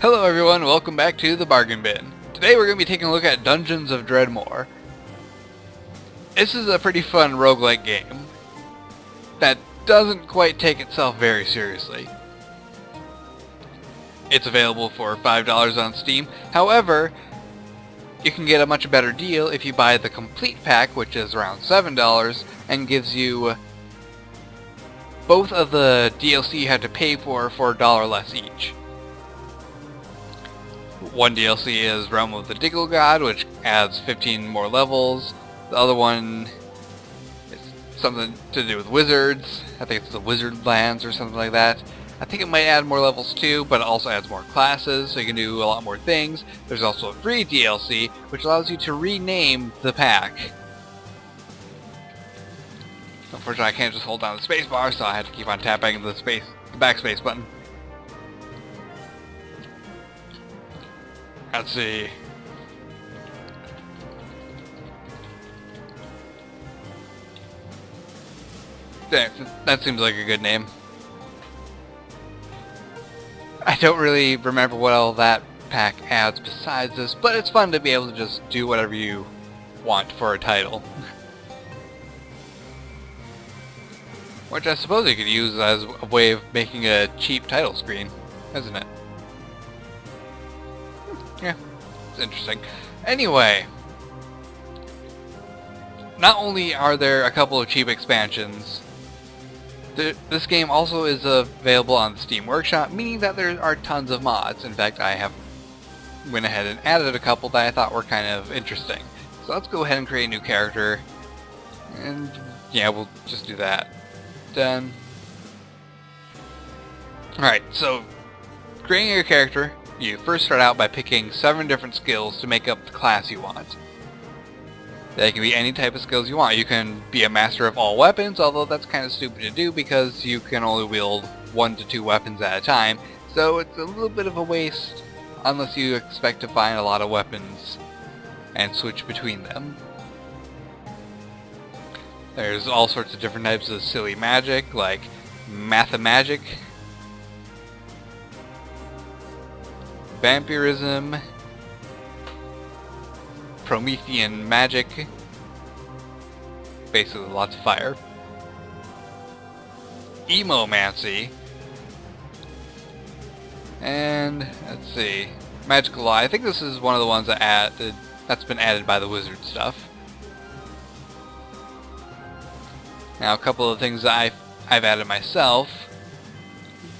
Hello everyone, welcome back to the Bargain Bin. Today we're going to be taking a look at Dungeons of Dredmore. This is a pretty fun roguelike game that doesn't quite take itself very seriously. It's available for $5 on Steam. However, you can get a much better deal if you buy the complete pack, which is around $7, and gives you both of the DLC you had to pay for $1 less each. One DLC is Realm of the Diggle God, which adds 15 more levels. The other one is something to do with wizards. I think it's the Wizard Lands or something like that. I think it might add more levels too, but it also adds more classes, so you can do a lot more things. There's also a free DLC, which allows you to rename the pack. Unfortunately, I can't just hold down the space bar, so I had to keep on tapping the backspace button. Let's see. There, that seems like a good name. I don't really remember what all that pack adds besides this, but it's fun to be able to just do whatever you want for a title. Which I suppose you could use as a way of making a cheap title screen, isn't it? Yeah, it's interesting. Anyway, not only are there a couple of cheap expansions, this game also is available on the Steam Workshop, meaning that there are tons of mods. In fact, I have went ahead and added a couple that I thought were kind of interesting. So let's go ahead and create a new character, and yeah, we'll just do that. Done. Alright, so creating your character, you first start out by picking 7 different skills to make up the class you want. They can be any type of skills you want. You can be a master of all weapons, although that's kind of stupid to do because you can only wield 1 to 2 weapons at a time, so it's a little bit of a waste unless you expect to find a lot of weapons and switch between them. There's all sorts of different types of silly magic, like Mathemagic, Vampirism, Promethean Magic, basically lots of fire, Emomancy, and let's see, Magical Eye. I think this is one of the ones that's been added by the wizard stuff. Now a couple of things that I've added myself: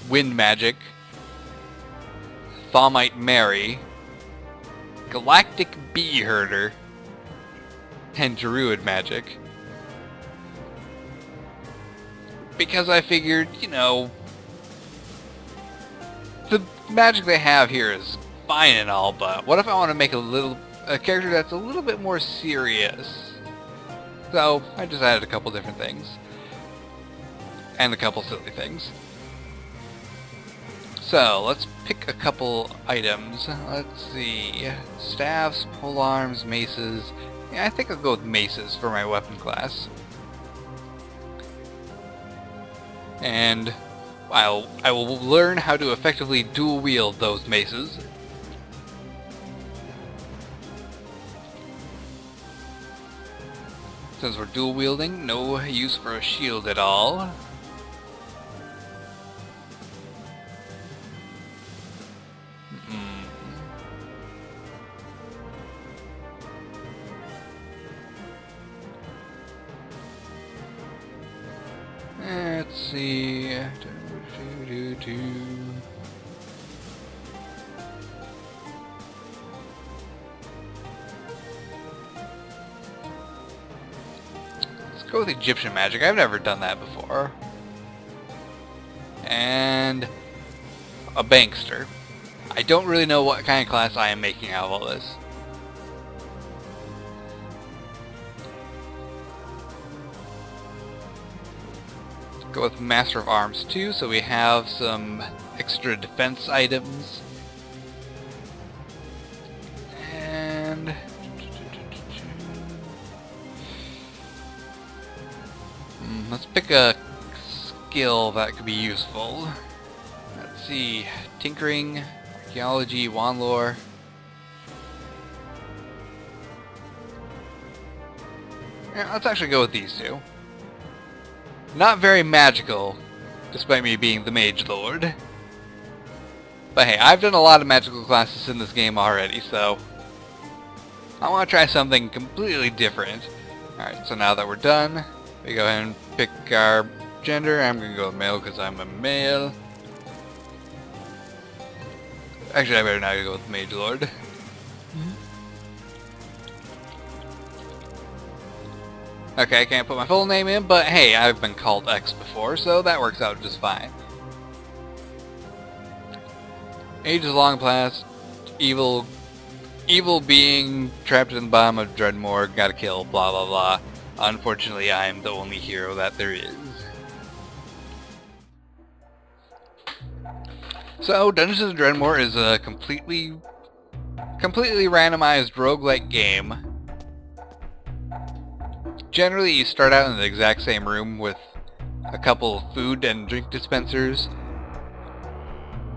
Wind Magic, Thaummite Mary, Galactic Bee Herder, and Druid Magic. Because I figured, you know, the magic they have here is fine and all, but what if I want to make a character that's a little bit more serious? So I just added a couple different things. And a couple silly things. So, let's pick a couple items. Let's see. Staffs, polearms, maces. Yeah, I think I'll go with maces for my weapon class. And I will learn how to effectively dual wield those maces. Since we're dual wielding, no use for a shield at all. Let's see. Let's go with Egyptian magic. I've never done that before. And a bankster. I don't really know what kind of class I am making out of all this. Go with Master of Arms too, so we have some extra defense items. And let's pick a skill that could be useful. Let's see, Tinkering, Archaeology, wand lore. Yeah, let's actually go with these two. Not very magical, despite me being the Mage Lord. But hey, I've done a lot of magical classes in this game already, so I want to try something completely different. Alright, so now that we're done, we go ahead and pick our gender. I'm going to go with male because I'm a male. Actually, I better not go with Mage Lord. Okay, I can't put my full name in, but hey, I've been called X before, so that works out just fine. Age is long past. Evil being trapped in the bottom of Dredmore, gotta kill, blah blah blah. Unfortunately, I am the only hero that there is. So, Dungeons & Dredmore is a completely randomized roguelike game. Generally, you start out in the exact same room with a couple of food and drink dispensers.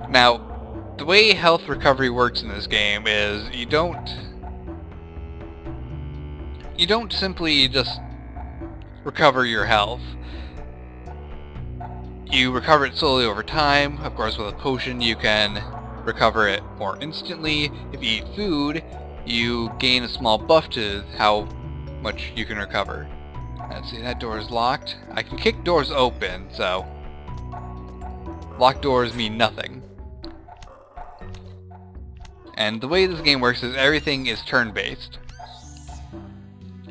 Now, the way health recovery works in this game is you don't simply just recover your health. You recover it slowly over time. Of course, with a potion you can recover it more instantly. If you eat food, you gain a small buff to how much you can recover. Let's see, that door is locked. I can kick doors open, so locked doors mean nothing. And the way this game works is everything is turn-based.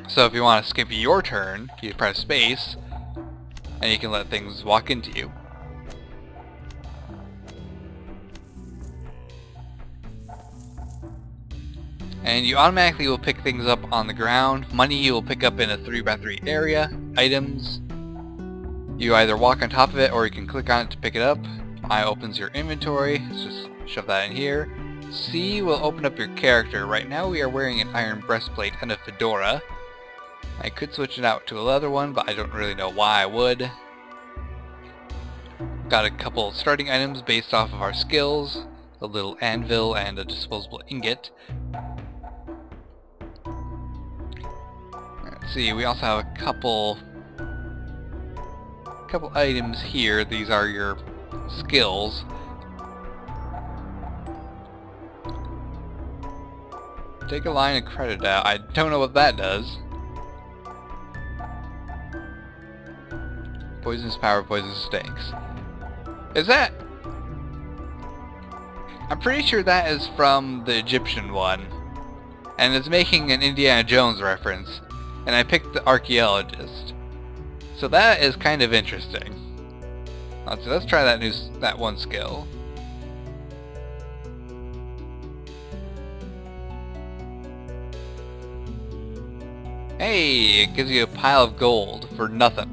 So if you want to skip your turn, you press space, and you can let things walk into you. And you automatically will pick things up on the ground. Money you will pick up in a 3x3 area. Items, you either walk on top of it or you can click on it to pick it up. I opens your inventory. Let's just shove that in here. C will open up your character. Right now we are wearing an iron breastplate and a fedora. I could switch it out to a leather one, but I don't really know why I would. Got a couple starting items based off of our skills. A little anvil and a disposable ingot. Let's see, we also have a couple items here. These are your skills. Take a line of credit out. I don't know what that does. Poisonous power, poisonous stakes. Is that... I'm pretty sure that is from the Egyptian one. And it's making an Indiana Jones reference. And I picked the archaeologist. So that is kind of interesting. Let's try that one skill. Hey, it gives you a pile of gold for nothing.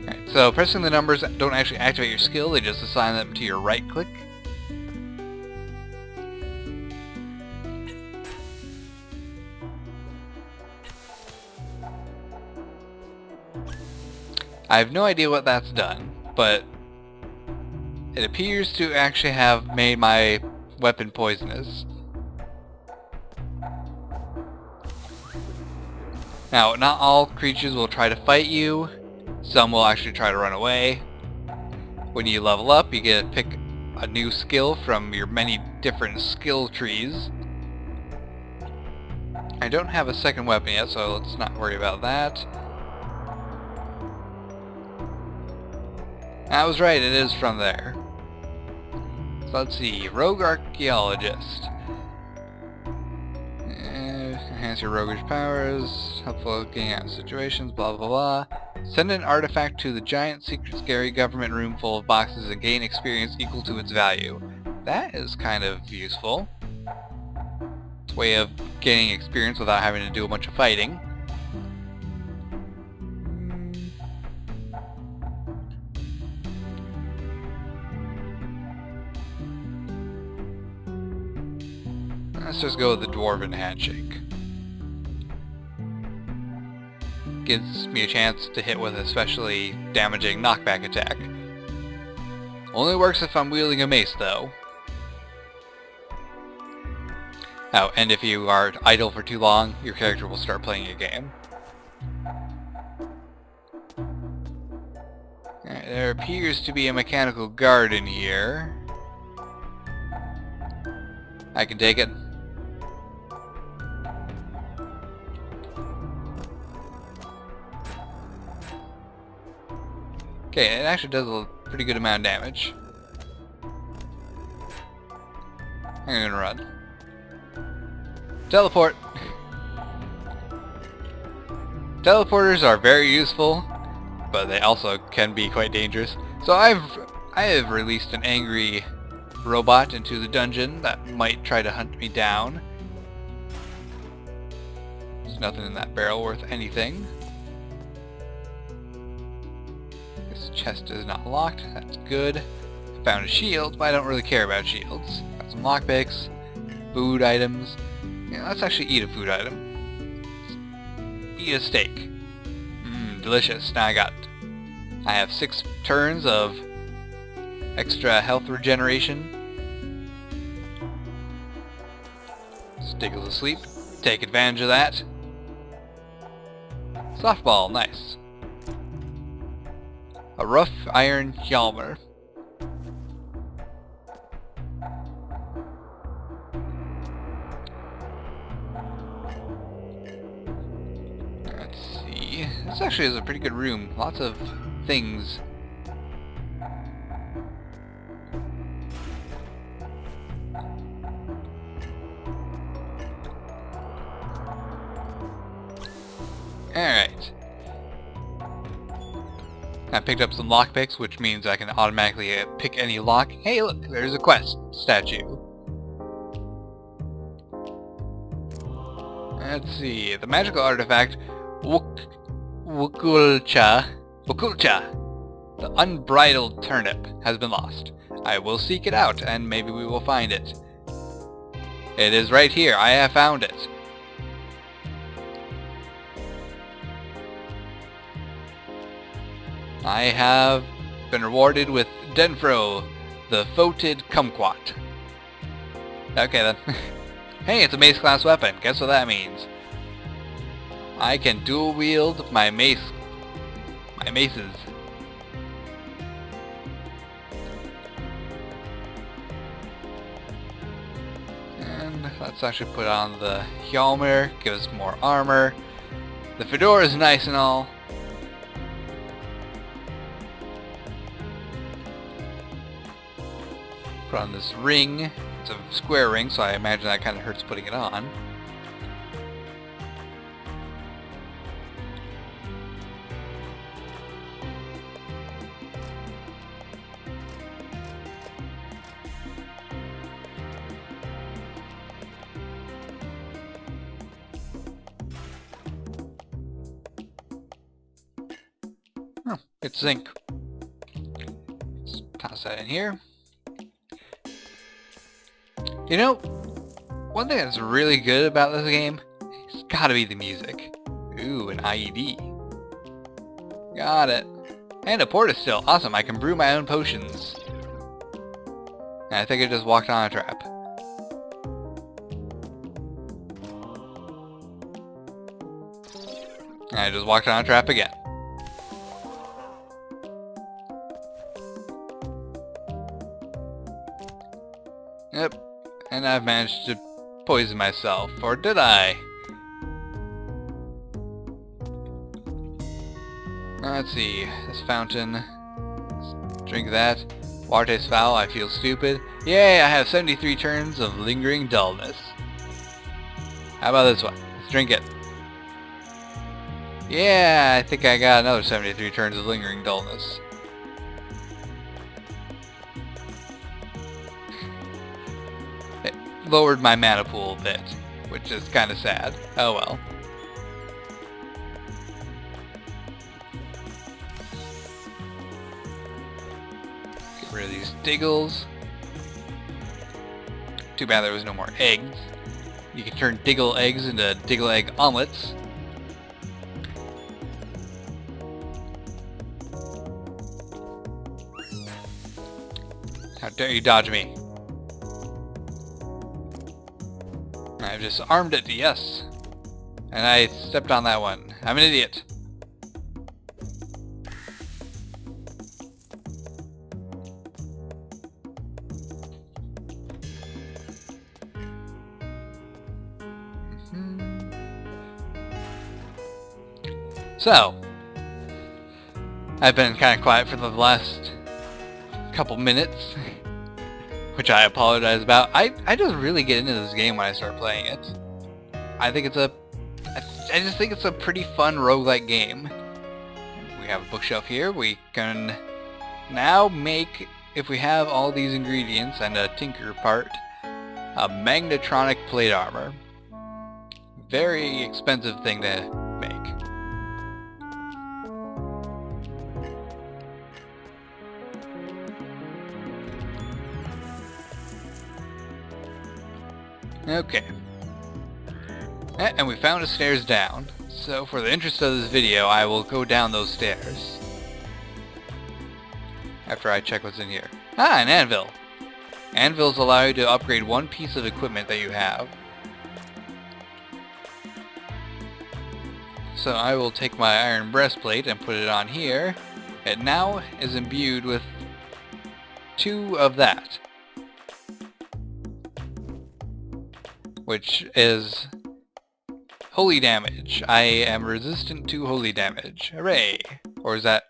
Alright, so pressing the numbers don't actually activate your skill, they just assign them to your right click. I have no idea what that's done, but it appears to actually have made my weapon poisonous. Now, not all creatures will try to fight you. Some will actually try to run away. When you level up, you get to pick a new skill from your many different skill trees. I don't have a second weapon yet, so let's not worry about that. I was right, it is from there. So let's see, Rogue Archaeologist. Enhance your roguish powers, helpful getting out of situations, blah blah blah. Send an artifact to the giant, secret, scary government room full of boxes and gain experience equal to its value. That is kind of useful. It's a way of gaining experience without having to do a bunch of fighting. Let's just go with the Dwarven Handshake. Gives me a chance to hit with an especially damaging knockback attack. Only works if I'm wielding a mace, though. Oh, and if you are idle for too long, your character will start playing a game. Alright, there appears to be a mechanical guard in here. I can take it. Okay, it actually does a pretty good amount of damage. I'm gonna run. Teleport! Teleporters are very useful, but they also can be quite dangerous. So I have released an angry robot into the dungeon that might try to hunt me down. There's nothing in that barrel worth anything. This chest is not locked, that's good. Found a shield, but I don't really care about shields. Got some lockpicks, food items. Yeah, let's actually eat a food item. Eat a steak. Mmm, delicious. Now I have 6 turns of extra health regeneration. Stiggle's asleep. Take advantage of that. Softball, nice. A rough iron helmet. This actually is a pretty good room. Lots of things. Alright. I picked up some lockpicks, which means I can automatically pick any lock. Hey look, there's a quest statue. Let's see. The magical artifact Wukulcha, the unbridled turnip, has been lost. I will seek it out, and maybe we will find it. It is right here. I have found it. I have been rewarded with Denfro, the Foated Kumquat. Okay then. Hey, it's a mace class weapon. Guess what that means? I can dual wield my maces. And let's actually put on the Hjalmar, give us more armor. The fedora is nice and all. Put on this ring. It's a square ring, so I imagine that kind of hurts putting it on. Oh, it's zinc. Let's toss that in here. You know, one thing that's really good about this game, it's gotta be the music. Ooh, an IED. Got it. And a portastill. Awesome, I can brew my own potions. And I think I just walked on a trap. And I just walked on a trap again. Yep. And I've managed to poison myself, or did I? Let's see, this fountain, let's drink that. Water tastes foul, I feel stupid. Yay, I have 73 turns of lingering dullness. How about this one? Let's drink it. Yeah, I think I got another 73 turns of lingering dullness. Lowered my mana pool a bit, which is kind of sad. Oh well. Get rid of these diggles. Too bad there was no more eggs. You can turn diggle eggs into diggle egg omelets. How dare you dodge me? I've just armed it, yes. And I stepped on that one. I'm an idiot. So, I've been kind of quiet for the last couple minutes, which I apologize about. I just really get into this game when I start playing it. I just think it's a pretty fun roguelike game. We have a bookshelf here. We can now make, if we have all these ingredients and a tinker part, a magnetronic plate armor. Very expensive thing to make. Okay. And we found a stairs down, so for the interest of this video, I will go down those stairs. After I check what's in here. Ah, an anvil! Anvils allow you to upgrade one piece of equipment that you have. So I will take my iron breastplate and put it on here. It now is imbued with 2 of that. Which is holy damage. I am resistant to holy damage. Hooray! Or is that...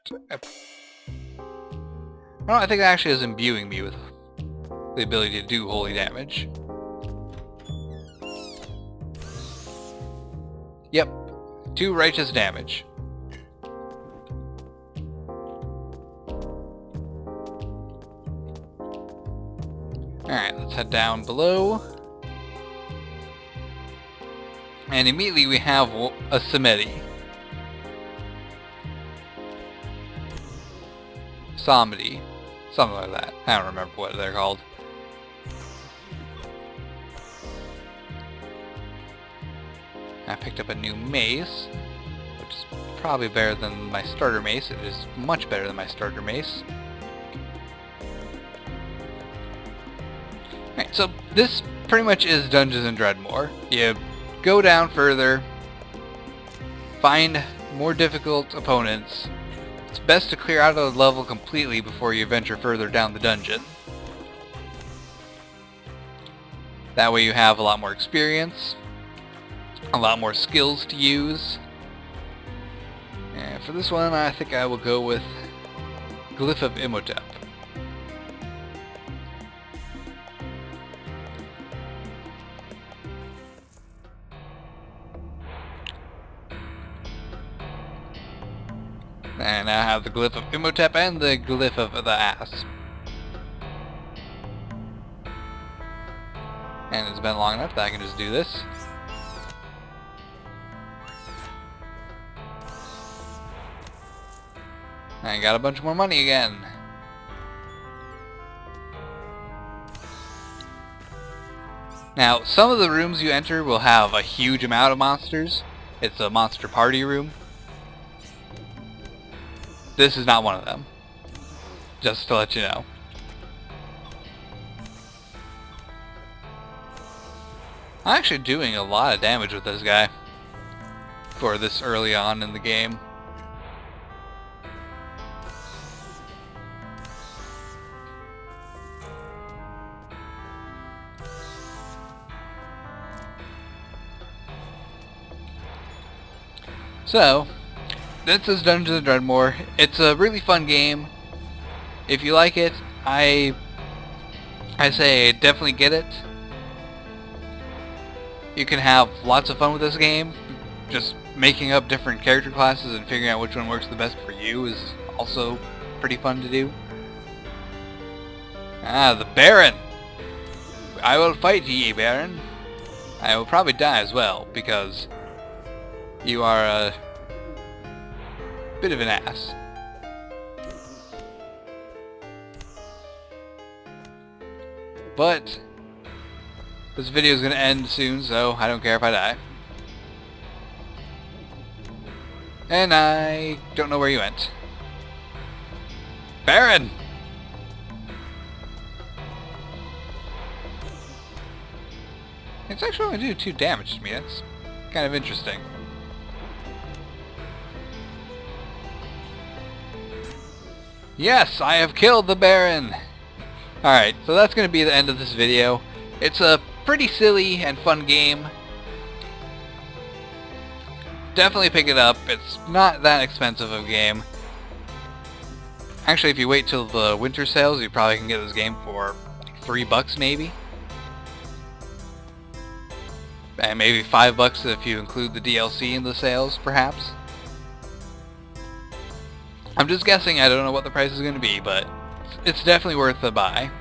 No, I think that actually is imbuing me with the ability to do holy damage. Yep. 2 righteous damage. Alright, let's head down below. And immediately we have a Samedi. Somebody. Something like that. I don't remember what they're called. I picked up a new mace, which is probably better than my starter mace. It is much better than my starter mace. Alright, so this pretty much is Dungeons and Dredmore. You go down further, find more difficult opponents. It's best to clear out of the level completely before you venture further down the dungeon. That way you have a lot more experience, a lot more skills to use. And for this one, I think I will go with Glyph of Imhotep. And I have the Glyph of Imhotep and the Glyph of the Ass. And it's been long enough that I can just do this. And I got a bunch more money again. Now, some of the rooms you enter will have a huge amount of monsters. It's a monster party room. This is not one of them. Just to let you know. I'm actually doing a lot of damage with this guy for this early on in the game. So, this is Dungeons and Dredmore. It's a really fun game. If you like it, I say definitely get it. You can have lots of fun with this game. Just making up different character classes and figuring out which one works the best for you is also pretty fun to do. Ah, the Baron! I will fight ye, Baron. I will probably die as well, because you are a bit of an ass. But this video is going to end soon, so I don't care if I die. And I don't know where you went. Baron! It's actually only do 2 damage to me. That's kind of interesting. Yes, I have killed the Baron! Alright, so that's going to be the end of this video. It's a pretty silly and fun game. Definitely pick it up. It's not that expensive of a game. Actually, if you wait till the winter sales, you probably can get this game for like $3 maybe. And maybe $5 if you include the DLC in the sales, perhaps. I'm just guessing, I don't know what the price is going to be, but it's definitely worth the buy.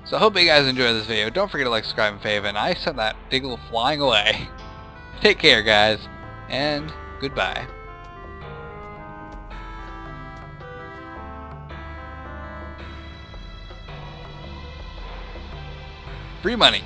So I hope you guys enjoyed this video. Don't forget to like, subscribe, and fave, and I sent that Diggle flying away. Take care, guys, and goodbye. Free money.